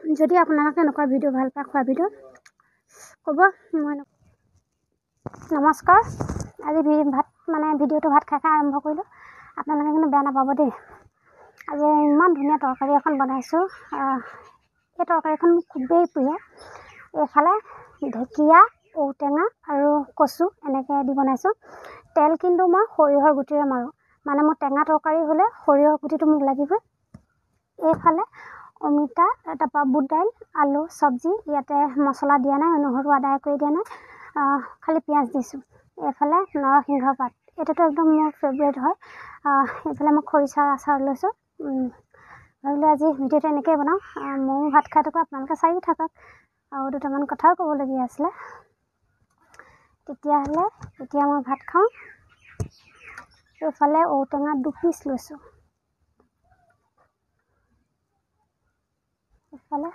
যদি আপোনালোকে এনেকুৱা ভিডিঅ' ভাল পায় খোৱা ভিডিঅ' ক'ব। মই নমস্কাৰ। আজি ভিডিঅ'টো ভাত খাই আৰম্ভ কৰিলোঁ। আপোনালোকে কিন্তু বেয়া নাপাব দেই। আজি ইমান ধুনীয়া তৰকাৰী এখন বনাইছোঁ। এই তৰকাৰীখন মোৰ খুবেই প্ৰিয়। এইফালে ঢেকীয়া, ঔটেঙা আৰু কচু এনেকৈ দি বনাইছোঁ। তেল কিন্তু মই সৰিয়হৰ গুটিৰে মাৰোঁ। মানে মোৰ টেঙা তৰকাৰী হ'লে সৰিয়হৰ গুটিটো মোক লাগিবই। এইফালে অমিতা, তাৰপৰা বুট দাইল, আলু চব্জি। ইয়াতে মছলা দিয়া নাই, নহৰু আদা কৰি দিয়া নাই, খালি পিঁয়াজ দিছোঁ। এইফালে নৰসিংহ পাত, এইটোতো একদম মোৰ ফেভৰেট হয়। এইফালে মই খৰিচাৰ আচাৰ লৈছোঁ। ভাবিলোঁ আজি ভিডিঅ'টো এনেকৈয়ে বনাওঁ। ময়ো ভাত খাই থাকোঁ, আপোনালোকে চায়ো থাকক। আৰু দুটামান কথাও ক'বলগীয়া আছিলে। তেতিয়াহ'লে এতিয়া মই ভাত খাওঁ। এইফালে ঔটেঙা 2 পিচ লৈছোঁ। এইফালে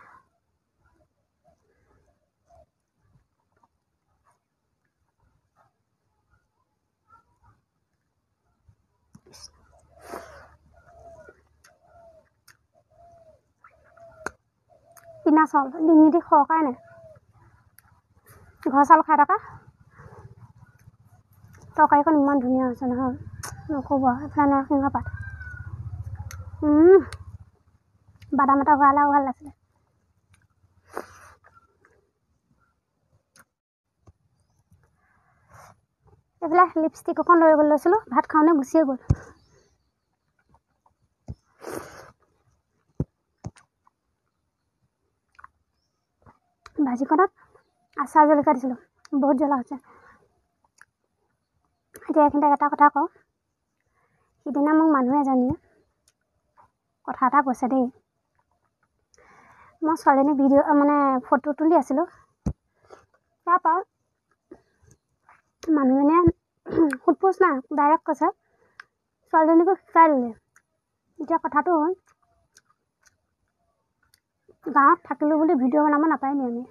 কিনা চাউল, ডিঙিটি সৰকাই নাই। ঘৰ চাউল খাই থকা। তৰকাৰীখন ইমান ধুনীয়া হৈছে নহয়, নক'ব। এইফালে নৰসিংহ পাত, বাদাম এটা হোৱালে আৰু ভাল লাগিছিলে। এইফালে লিপষ্টিক অকণ লৈ গ'ল লৈছিলোঁ, ভাত খাওঁতে গুচিয়ে গ'ল। ভাজিখনত আচাৰ জলকীয়া দিছিলোঁ, বহুত জ্বলা হৈছে। এতিয়া এইখিনিতে এটা কথা কওঁ। সিদিনা মোক মানুহ এজনীয়ে কথা এটা কৈছে দেই। মই ছোৱালীজনী ফটো তুলি আছিলোঁ। তাৰপৰা মানুহজনীয়ে সোধপোছ নাই, ডাইৰেক্ট কৈছে ছোৱালীজনীকো শিকাই দিলে। এতিয়া কথাটো হ'ল, গাঁৱত থাকিলোঁ বুলি ভিডিঅ' বনাব নাপাৰিনি আমি?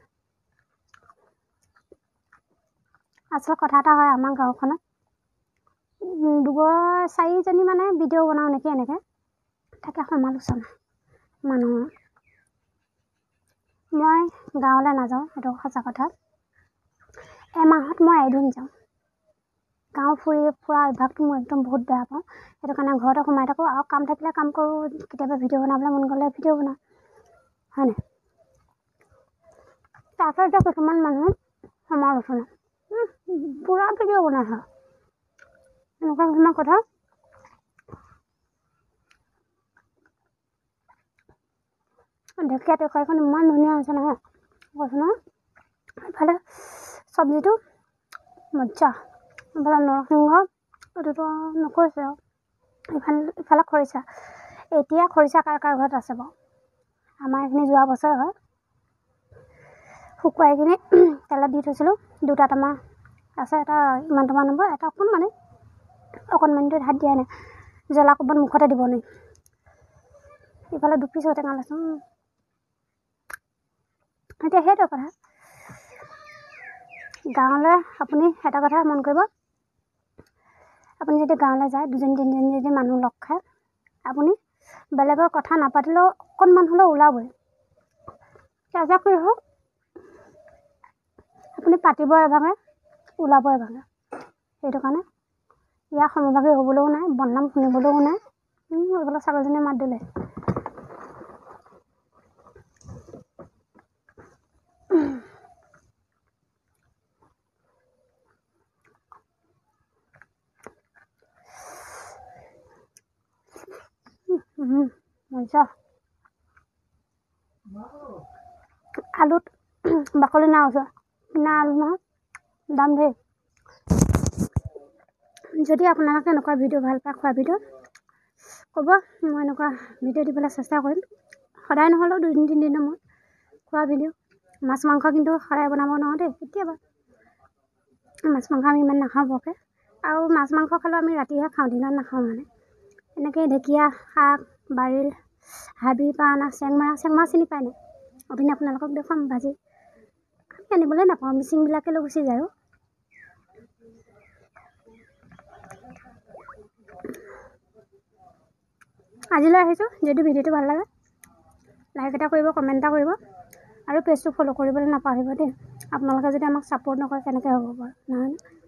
আচল কথা এটা হয়, আমাৰ গাঁওখনত 4জনী মানে ভিডিঅ' বনাওঁ নেকি, এনেকৈ থাকে সমালোচনা মানুহৰ। মই গাঁৱলৈ নাযাওঁ, সেইটো সঁচা কথা। এমাহত মই এদিন যাওঁ। গাঁও ফুৰা অভ্যাসটো মই একদম বহুত বেয়া পাওঁ। সেইটো কাৰণে ঘৰতে সোমাই থাকোঁ, আৰু কাম থাকিলে কাম কৰোঁ, কেতিয়াবা ভিডিঅ' বনাবলৈ মন গ'লে ভিডিঅ' বনাওঁ, হয় নাই? তাৰপিছত এতিয়া কিছুমান মানুহৰ সমালোচনা, পূৰা ভিডিঅ' বনাই হয়, এনেকুৱা কিছুমান কথা। ঢেকীয়া তৰকাৰীখন ইমান ধুনীয়া হৈছে নহয়, কৈছোঁ নহয়। এইফালে চব্জিটো মজ্জা। এইফালে নৰসিংহ, এইটোতো নকৈছে আৰু। ইফালে খৰিচা। এতিয়া খৰিচা কাৰ কাৰ ঘৰত আছে বাৰু? আমাৰ এইখিনি যোৱা বছৰ হয়। শুকুৱাই কিনি তেলত দি থৈছিলোঁ। 2টা টেমা আছে, এটা ইমান টেমা নম্বৰ, এটা অকণমানিটো হাত দিয়া নাই, জ্বলা কোবত মুখতে দিব নোৱাৰি। ইফালে 2 পিচ ঔটেঙা লৈছোঁ। এতিয়া সেইটো কথা। গাঁৱলৈ আপুনি এটা কথা মন কৰিব, আপুনি যদি গাঁৱলৈ যায়, 2জনী 3জনী যদি মানুহ লগ খায়, আপুনি বেলেগৰ কথা নাপাতিলেও অকণমান হ'লেও ওলাবই। তাৰপিছত কি হ'ল, আপুনি পাতিব এভাগে, ওলাব এভাগে। সেইটো কাৰণে ইয়াৰ সমভাগী হ'বলৈও নাই, বদনাম শুনিবলৈও নাই। এইফালে ছাগলজনীয়ে মাত দিলে। মজা। আলুত বাকলি নাই ওচৰ, কিনা আলু নহয়, দাম ধেৰ। যদি আপোনালোকে এনেকুৱা ভিডিঅ' ভাল পায় খোৱা ভিডিঅ' ক'ব। মই এনেকুৱা ভিডিঅ' দিবলৈ চেষ্টা কৰিম। সদায় নহ'লেও 2দিন 3দিনৰ মূৰত খোৱা ভিডিঅ'। মাছ মাংস কিন্তু সদায় বনাব নোৱাৰোঁ দেই, কেতিয়াবা। মাছ মাংস আমি ইমান নাখাওঁ বৰকৈ, আৰু মাছ মাংস খালেও আমি ৰাতিহে খাওঁ, দিনত নাখাওঁ মানে। এনেকৈ ঢেকীয়া শাক, বাৰীৰ হাবিৰ পৰা অনা চেংমৰা চিনি পায় নাই? অভিনে আপোনালোকক দেখুৱাম ভাজি। আমি আনিবলৈ নাপাওঁ, মিচিংবিলাকে লৈ গুচি যায়। আজিলৈ আহিছোঁ। যদি ভিডিঅ'টো ভাল লাগে, লাইক এটা কৰিব, কমেণ্ট এটা কৰিব। পেজটো ফ'ল' কৰিবলৈ নাপাহৰিব দেই। আপোনালোকে যদি আমাক ছাপোৰ্ট নকৰে কেনেকৈ হ'ব বাৰু, নহয়।